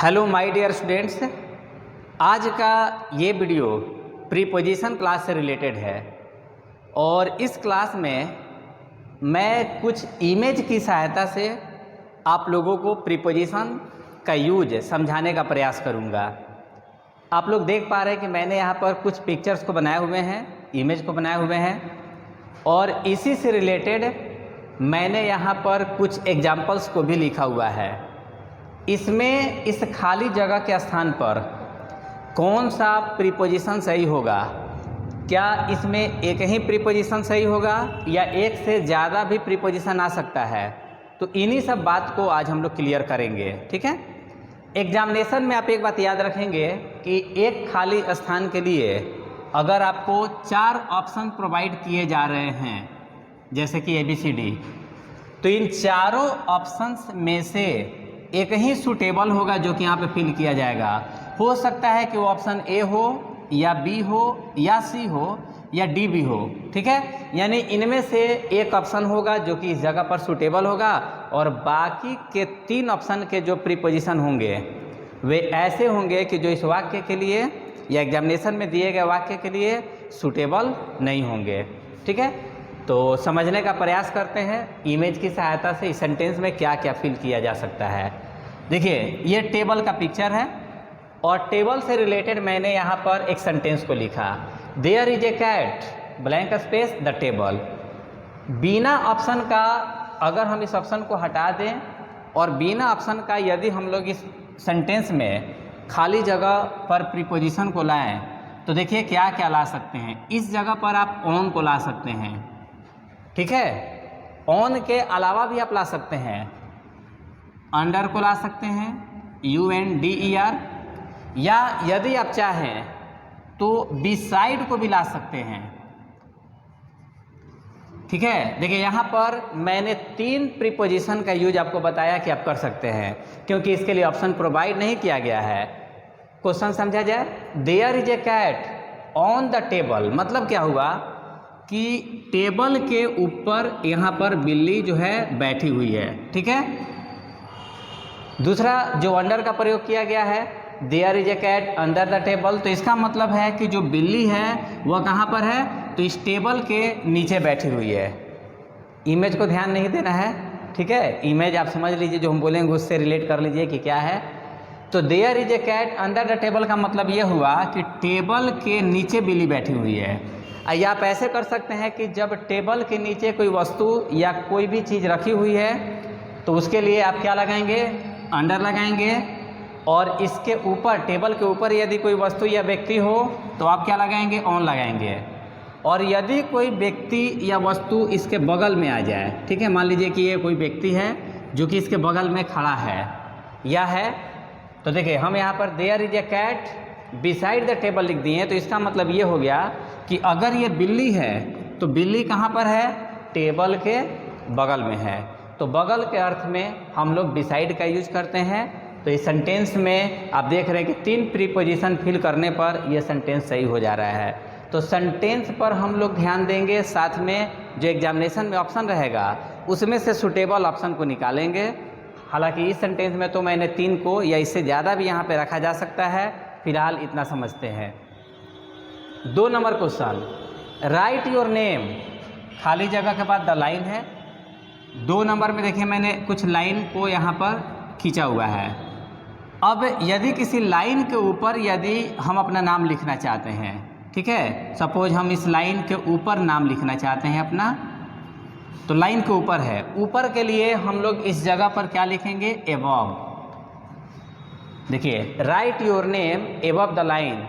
Hello my dear students, आज का ये वीडियो प्रीपोजिशन क्लास से रिलेटेड है और इस क्लास में मैं कुछ इमेज की सहायता से आप लोगों को प्रीपोजिशन का यूज समझाने का प्रयास करूँगा। आप लोग देख पा रहे हैं कि मैंने यहाँ पर कुछ पिक्चर्स को बनाए हुए हैं, इमेज को बनाए हुए हैं और इसी से रिलेटेड मैंने यहाँ पर कुछ एग्जाम्पल्स को भी लिखा हुआ है। इसमें इस खाली जगह के स्थान पर कौन सा प्रीपोजिशन सही होगा, क्या इसमें एक ही प्रीपोजिशन सही होगा या एक से ज़्यादा भी प्रीपोजिशन आ सकता है, तो इन्हीं सब बात को आज हम लोग क्लियर करेंगे। ठीक है। एग्जामिनेशन में आप एक बात याद रखेंगे कि एक खाली स्थान के लिए अगर आपको 4 ऑप्शन प्रोवाइड किए जा रहे हैं जैसे कि ABCD, तो इन चारों ऑप्शंस में से एक ही सूटेबल होगा जो कि यहाँ पे फिल किया जाएगा। हो सकता है कि वो ऑप्शन A हो या B हो या C हो या D भी हो। ठीक है, यानी इनमें से एक ऑप्शन होगा जो कि इस जगह पर सूटेबल होगा और बाकी के 3 ऑप्शन के जो प्रीपोजिशन होंगे वे ऐसे होंगे कि जो इस वाक्य के लिए या एग्जामिनेशन में दिए गए वाक्य के लिए सूटेबल नहीं होंगे। ठीक है, तो समझने का प्रयास करते हैं इमेज की सहायता से इस सेंटेंस में क्या क्या फिल किया जा सकता है। देखिए, ये टेबल का पिक्चर है और टेबल से रिलेटेड मैंने यहाँ पर एक सेंटेंस को लिखा, there is a cat blank space the table. बिना ऑप्शन का अगर हम इस ऑप्शन को हटा दें और बिना ऑप्शन का यदि हम लोग इस सेंटेंस में खाली जगह पर प्रीपोजिशन को लाएं तो देखिए क्या क्या ला सकते हैं। इस जगह पर आप ऑन को ला सकते हैं। ठीक है, ऑन के अलावा भी आप ला सकते हैं, अंडर को ला सकते हैं, UNDER, या यदि आप चाहें तो बिसाइड को भी ला सकते हैं। ठीक है, देखिए यहाँ पर मैंने 3 प्रीपोजिशन का यूज आपको बताया कि आप कर सकते हैं क्योंकि इसके लिए ऑप्शन प्रोवाइड नहीं किया गया है। क्वेश्चन समझा जाए, there is a cat on the table, मतलब क्या हुआ कि टेबल के ऊपर यहाँ पर बिल्ली जो है बैठी हुई है। ठीक है, दूसरा जो अंडर का प्रयोग किया गया है, there is a cat under the table, तो इसका मतलब है कि जो बिल्ली है वह कहाँ पर है, तो इस टेबल के नीचे बैठी हुई है। इमेज को ध्यान नहीं देना है। ठीक है, इमेज आप समझ लीजिए, जो हम बोलेंगे उससे रिलेट कर लीजिए कि क्या है। तो there is a cat under the table का मतलब ये हुआ कि टेबल के नीचे बिल्ली बैठी हुई है। या आप ऐसे कर सकते हैं कि जब टेबल के नीचे कोई वस्तु या कोई भी चीज़ रखी हुई है तो उसके लिए आप क्या लगाएंगे, अंडर लगाएंगे, और इसके ऊपर टेबल के ऊपर यदि कोई वस्तु या व्यक्ति हो तो आप क्या लगाएंगे, ऑन लगाएंगे। और यदि कोई व्यक्ति या वस्तु इसके बगल में आ जाए, ठीक है, मान लीजिए कि ये कोई व्यक्ति है जो कि इसके बगल में खड़ा है या है, तो देखिए हम यहाँ पर there is a cat beside the table लिख दिए, तो इसका मतलब ये हो गया कि अगर ये बिल्ली है तो बिल्ली कहाँ पर है, टेबल के बगल में है। तो बगल के अर्थ में हम लोग बिसाइड का यूज करते हैं। तो इस सेंटेंस में आप देख रहे हैं कि 3 प्रीपोजिशन फिल करने पर यह सेंटेंस सही हो जा रहा है। तो सेंटेंस पर हम लोग ध्यान देंगे, साथ में जो एग्जामिनेशन में ऑप्शन रहेगा उसमें से सूटेबल ऑप्शन को निकालेंगे। हालांकि इस सेंटेंस में तो मैंने 3 को या इससे ज़्यादा भी यहाँ पे रखा जा सकता है, फिलहाल इतना समझते हैं। 2 number question, right your name, खाली जगह के बाद द लाइन है। 2 नंबर में देखिए मैंने कुछ लाइन को यहाँ पर खींचा हुआ है। अब यदि किसी लाइन के ऊपर यदि हम अपना नाम लिखना चाहते हैं, ठीक है, सपोज हम इस लाइन के ऊपर नाम लिखना चाहते हैं अपना, तो लाइन के ऊपर है, ऊपर के लिए हम लोग इस जगह पर क्या लिखेंगे, एबव। देखिए, right your name above the line,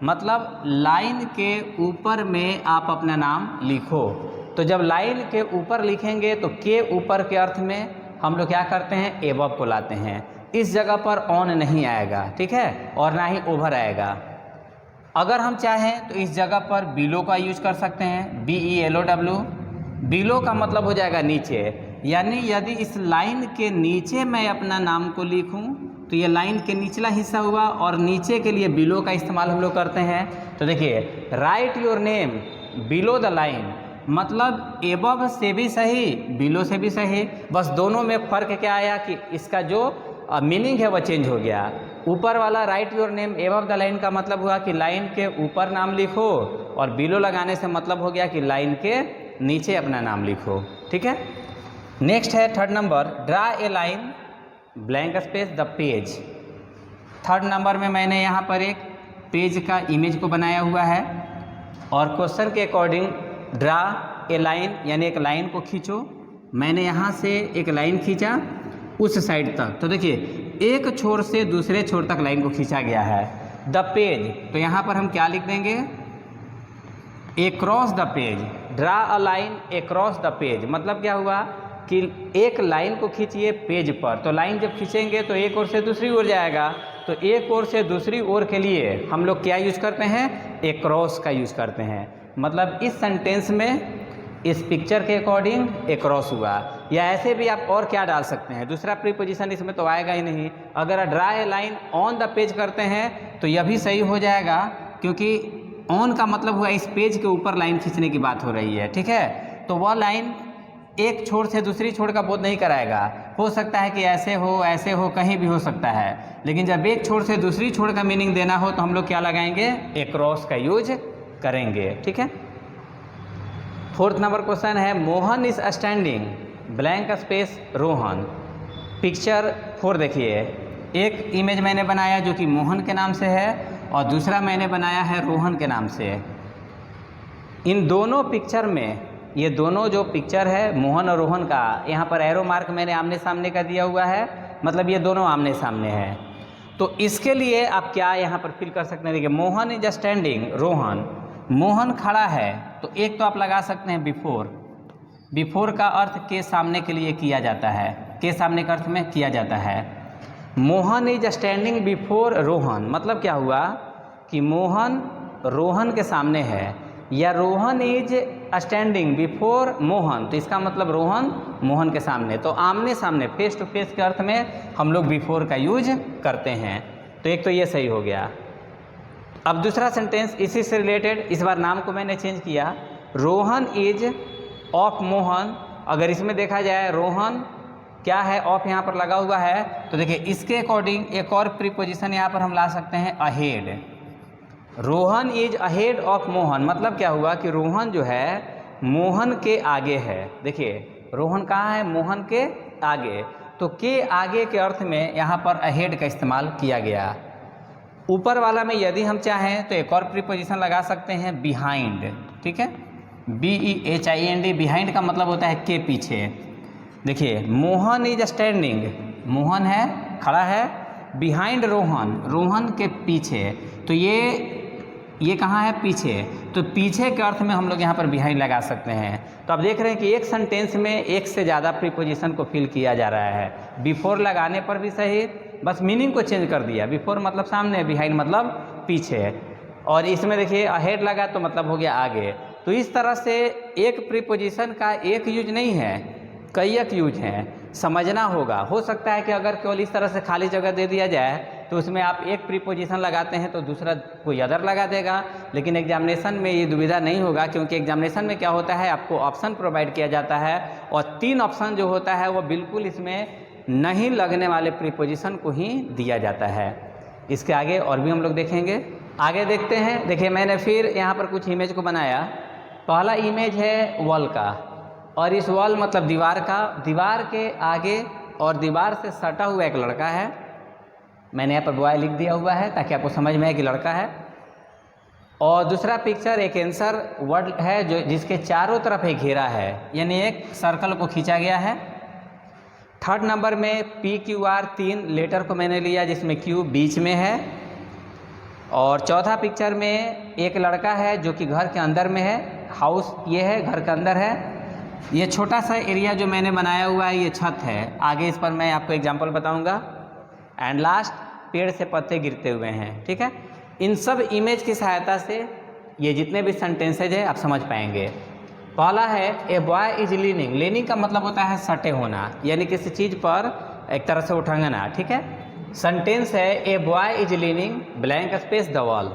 मतलब लाइन के ऊपर में आप अपना नाम लिखो। तो जब लाइन के ऊपर लिखेंगे तो के ऊपर के अर्थ में हम लोग क्या करते हैं, एबव को लाते हैं। इस जगह पर ऑन नहीं आएगा, ठीक है, और ना ही ओवर आएगा। अगर हम चाहें तो इस जगह पर बिलो का यूज कर सकते हैं, BELOW। बिलो का मतलब हो जाएगा नीचे, यानी यदि इस लाइन के नीचे मैं अपना नाम को लिखूं तो ये लाइन के निचला हिस्सा हुआ और नीचे के लिए बिलो का इस्तेमाल हम लोग करते हैं। तो देखिए, right your name below the line, मतलब एबव से भी सही, बिलो से भी सही, बस दोनों में फ़र्क क्या आया कि इसका जो मीनिंग है वह चेंज हो गया। ऊपर वाला right your name above the line का मतलब हुआ कि लाइन के ऊपर नाम लिखो, और बिलो लगाने से मतलब हो गया कि लाइन के नीचे अपना नाम लिखो। ठीक है। नेक्स्ट है third number, draw a line blank space the page. Third number में मैंने यहाँ पर एक पेज का इमेज को बनाया हुआ है, और क्वेश्चन के अकॉर्डिंग ड्रा ए लाइन यानी एक लाइन को खींचो। मैंने यहाँ से एक लाइन खींचा उस साइड तक, तो देखिए एक छोर से दूसरे छोर तक लाइन को खींचा गया है। द पेज, तो यहाँ पर हम क्या लिख देंगे, across the page. Draw a line across the page मतलब क्या हुआ कि एक लाइन को खींचिए पेज पर, तो लाइन जब खींचेंगे तो एक ओर से दूसरी ओर जाएगा, तो एक ओर से दूसरी ओर के लिए हम लोग क्या यूज करते हैं, एक्रॉस का यूज करते हैं। मतलब इस सेंटेंस में इस पिक्चर के अकॉर्डिंग एक्रॉस हुआ, या ऐसे भी आप और क्या डाल सकते हैं, दूसरा प्रीपोजिशन इसमें तो आएगा ही नहीं। अगर draw a line on the page करते हैं तो यह भी सही हो जाएगा, क्योंकि ऑन का मतलब हुआ इस पेज के ऊपर लाइन खींचने की बात हो रही है। ठीक है, तो वह लाइन एक छोर से दूसरी छोर का बोध नहीं कराएगा। हो सकता है कि ऐसे हो, कहीं भी हो सकता है, लेकिन जब एक छोर से दूसरी छोर का मीनिंग देना हो तो हम लोग क्या लगाएंगे, एक्रॉस का यूज करेंगे। ठीक है। फोर्थ नंबर क्वेश्चन है, Mohan is standing blank space Rohan. Picture 4 देखिए, एक इमेज मैंने बनाया जो कि मोहन के नाम से है, और दूसरा मैंने बनाया है रोहन के नाम से। इन दोनों पिक्चर में, ये दोनों जो पिक्चर है मोहन और रोहन का, यहाँ पर एरो मार्क मैंने आमने सामने का दिया हुआ है, मतलब ये दोनों आमने सामने हैं। तो इसके लिए आप क्या यहाँ पर फिल कर सकते हैं, देखिए मोहन इज स्टैंडिंग रोहन, मोहन खड़ा है, तो एक तो आप लगा सकते हैं बिफोर। बिफोर का अर्थ के सामने के लिए किया जाता है, के सामने के अर्थ में किया जाता है। Mohan is standing before Rohan मतलब क्या हुआ कि मोहन रोहन के सामने है, या Rohan is standing before Mohan, तो इसका मतलब रोहन मोहन के सामने। तो आमने सामने फेस टू फेस के अर्थ में हम लोग बिफोर का यूज करते हैं, तो एक तो ये सही हो गया। अब दूसरा सेंटेंस इसी से रिलेटेड, इस बार नाम को मैंने चेंज किया, रोहन इज ऑफ मोहन। अगर इसमें देखा जाए रोहन क्या है, ऑफ यहाँ पर लगा हुआ है, तो देखिए इसके अकॉर्डिंग एक और प्रीपोजिशन यहाँ पर हम ला सकते हैं ahead. Rohan is ahead of Mohan मतलब क्या हुआ कि रोहन जो है मोहन के आगे है। देखिए रोहन कहाँ है, मोहन के आगे, तो के आगे के अर्थ में यहाँ पर अहेड का इस्तेमाल किया गया। ऊपर वाला में यदि हम चाहें तो एक और प्रीपोजिशन लगा सकते हैं बिहाइंड। ठीक है, BEHIND, बिहाइंड का मतलब होता है के पीछे। देखिए मोहन इज स्टैंडिंग, मोहन है खड़ा है, बिहाइंड रोहन, रोहन के पीछे, तो ये कहाँ है, पीछे, तो पीछे के अर्थ में हम लोग यहाँ पर बिहाइंड लगा सकते हैं। तो आप देख रहे हैं कि एक सेंटेंस में एक से ज़्यादा प्रीपोजिशन को फिल किया जा रहा है। बिफोर लगाने पर भी सही, बस मीनिंग को चेंज कर दिया, बिफोर मतलब सामने, बिहाइंड मतलब पीछे, और इसमें देखिए अहेड लगा तो मतलब हो गया आगे। तो इस तरह से एक प्रीपोजिशन का एक यूज नहीं है, कई एक यूज हैं, समझना होगा। हो सकता है कि अगर केवल इस तरह से खाली जगह दे दिया जाए तो उसमें आप एक प्रीपोजिशन लगाते हैं तो दूसरा कोई अदर लगा देगा, लेकिन एग्जामिनेशन में ये दुविधा नहीं होगा, क्योंकि एग्जामिनेशन में क्या होता है, आपको ऑप्शन प्रोवाइड किया जाता है, और 3 ऑप्शन जो होता है वो बिल्कुल इसमें नहीं लगने वाले प्रीपोजिशन को ही दिया जाता है। इसके आगे और भी हम लोग देखेंगे, आगे देखते हैं। देखिए मैंने फिर यहाँ पर कुछ इमेज को बनाया। पहला इमेज है वॉल का, और इस वॉल मतलब दीवार का, दीवार के आगे और दीवार से सटा हुआ एक लड़का है। मैंने यहाँ पर बॉय लिख दिया हुआ है ताकि आपको समझ में आए कि लड़का है। और दूसरा पिक्चर एक आंसर वर्ड है जो जिसके चारों तरफ एक घेरा है, यानी एक सर्कल को खींचा गया है। थर्ड नंबर में PQR 3 लेटर को मैंने लिया जिसमें Q बीच में है। और चौथा पिक्चर में एक लड़का है जो कि घर के अंदर में है, हाउस ये है, घर के अंदर है। ये छोटा सा एरिया जो मैंने बनाया हुआ है ये छत है, आगे इस पर मैं आपको एग्जांपल बताऊंगा। एंड लास्ट पेड़ से पत्ते गिरते हुए हैं। ठीक है, इन सब इमेज की सहायता से ये जितने भी सेंटेंसेज है आप समझ पाएंगे। पहला है ए बॉय इज लीनिंग, लीनिंग का मतलब होता है सटे होना, यानी किसी चीज़ पर एक तरह से उठंगना। ठीक है, सेंटेंस है ए boy is leaning blank space the wall.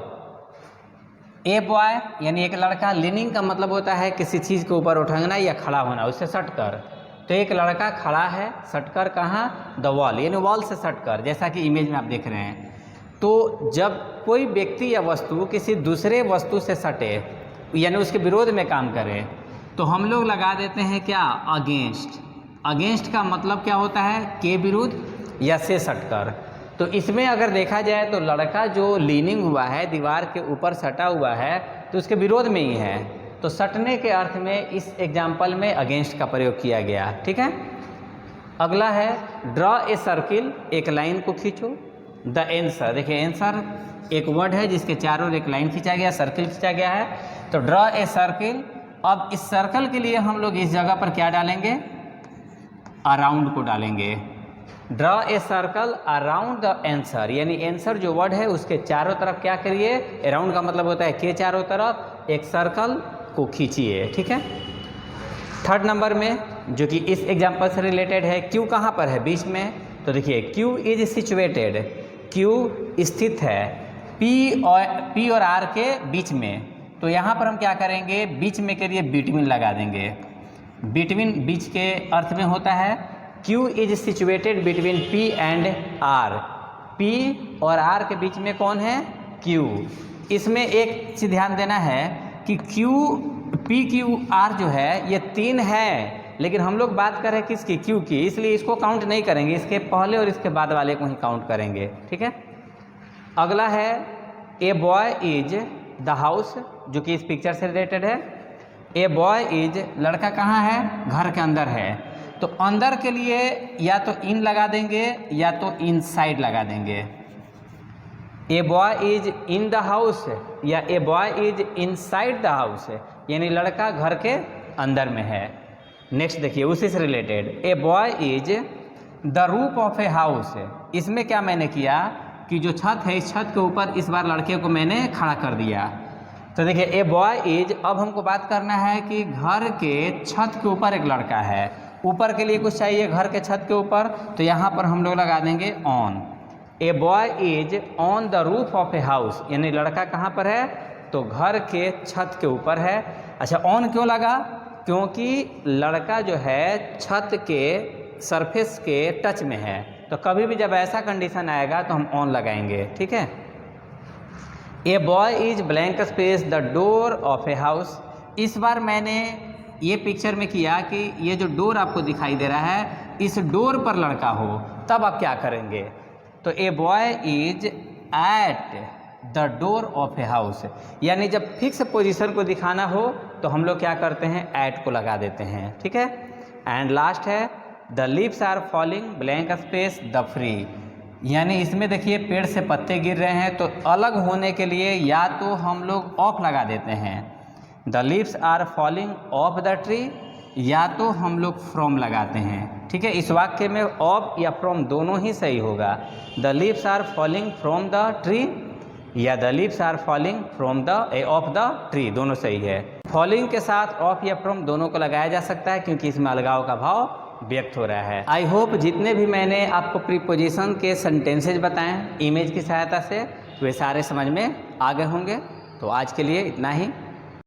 A boy यानी एक लड़का, लीनिंग का मतलब होता है किसी चीज़ के ऊपर उठंगना या खड़ा होना, उससे सटकर। तो एक लड़का खड़ा है सटकर, कहाँ, द वॉल, यानी वॉल से सटकर, जैसा कि इमेज में आप देख रहे हैं। तो जब कोई व्यक्ति या वस्तु किसी दूसरे वस्तु से सटे यानी उसके विरोध में काम करे तो हम लोग लगा देते हैं क्या, अगेंस्ट। अगेंस्ट का मतलब क्या होता है, के विरुद्ध या से सटकर। तो इसमें अगर देखा जाए तो लड़का जो लीनिंग हुआ है, दीवार के ऊपर सटा हुआ है, तो उसके विरोध में ही है। तो सटने के अर्थ में इस एग्जाम्पल में अगेंस्ट का प्रयोग किया गया। ठीक है। अगला है ड्रॉ ए सर्किल, एक लाइन को खींचो। द आंसर, देखिए आंसर एक वर्ड है जिसके चारों ओर एक लाइन खींचा गया, सर्किल खींचा गया है। तो ड्रॉ ए सर्किल। अब इस सर्कल के लिए हम लोग इस जगह पर क्या डालेंगे, अराउंड को डालेंगे। Draw a circle around the answer, यानी आंसर जो वर्ड है उसके चारों तरफ क्या करिए, अराउंड का मतलब होता है के चारों तरफ एक सर्कल को खींचिए। ठीक है। थर्ड नंबर में जो कि इस एग्जाम्पल से रिलेटेड है, क्यू कहाँ पर है, बीच में। तो देखिए क्यू इज सिचुएटेड, क्यू स्थित है पी और आर के बीच में। तो यहाँ पर हम क्या करेंगे, बीच में के लिए बिटवीन लगा देंगे। बिटवीन बीच के अर्थ में होता है Q is situated between P and R. P और आर के बीच में कौन है, क्यू। इसमें एक चीज़ ध्यान देना है कि क्यू, पी क्यू आर जो है ये 3 है, लेकिन हम लोग बात कर रहे हैं किसकी, क्यू की, इसलिए इसको काउंट नहीं करेंगे, इसके पहले और इसके बाद वाले को ही काउंट करेंगे। ठीक है। अगला है ए बॉय इज द हाउस, जो कि इस पिक्चर से रिलेटेड है। ए बॉय इज, लड़का कहाँ है, घर के अंदर है। तो अंदर के लिए या तो इन लगा देंगे या तो इनसाइड लगा देंगे। A boy is in the house या a boy is inside the house, यानी लड़का घर के अंदर में है। नेक्स्ट देखिए उसी से related, A boy is the roof of a house. इसमें क्या मैंने किया कि जो छत है, इस छत के ऊपर इस बार लड़के को मैंने खड़ा कर दिया। तो देखिए ए बॉय इज, अब हमको बात करना है कि घर के छत के ऊपर एक लड़का है, ऊपर के लिए कुछ चाहिए घर के छत के ऊपर, तो यहाँ पर हम लोग लगा देंगे on. A boy is on the roof of a house, यानी लड़का कहाँ पर है, तो घर के छत के ऊपर है। अच्छा ऑन क्यों लगा, क्योंकि लड़का जो है छत के सरफेस के टच में है। तो कभी भी जब ऐसा कंडीशन आएगा तो हम ऑन लगाएंगे। ठीक है। ए boy is blank space the door of a house. इस बार मैंने ये पिक्चर में किया कि ये जो डोर आपको दिखाई दे रहा है, इस डोर पर लड़का हो, तब आप क्या करेंगे, तो ए boy is at the door of a house, यानी जब फिक्स पोजीशन को दिखाना हो तो हम लोग क्या करते हैं, एट को लगा देते हैं। ठीक है। एंड लास्ट है the leaves are falling blank space the free, यानी इसमें देखिए पेड़ से पत्ते गिर रहे हैं, तो अलग होने के लिए या तो हम लोग ऑफ लगा देते हैं, the leaves are falling off the tree, या तो हम लोग फ्रॉम लगाते हैं। ठीक है। इस वाक्य में ऑफ या फ्रॉम दोनों ही सही होगा। The leaves are falling from the tree या the leaves are falling from the off the tree, दोनों सही है। फॉलिंग के साथ ऑफ या फ्रॉम दोनों को लगाया जा सकता है क्योंकि इसमें अलगाव का भाव व्यक्त हो रहा है। आई होप जितने भी मैंने आपको प्रीपोजिशन के सेंटेंसेज बताएं इमेज की सहायता से, वे सारे समझ में आ गए होंगे। तो आज के लिए इतना ही।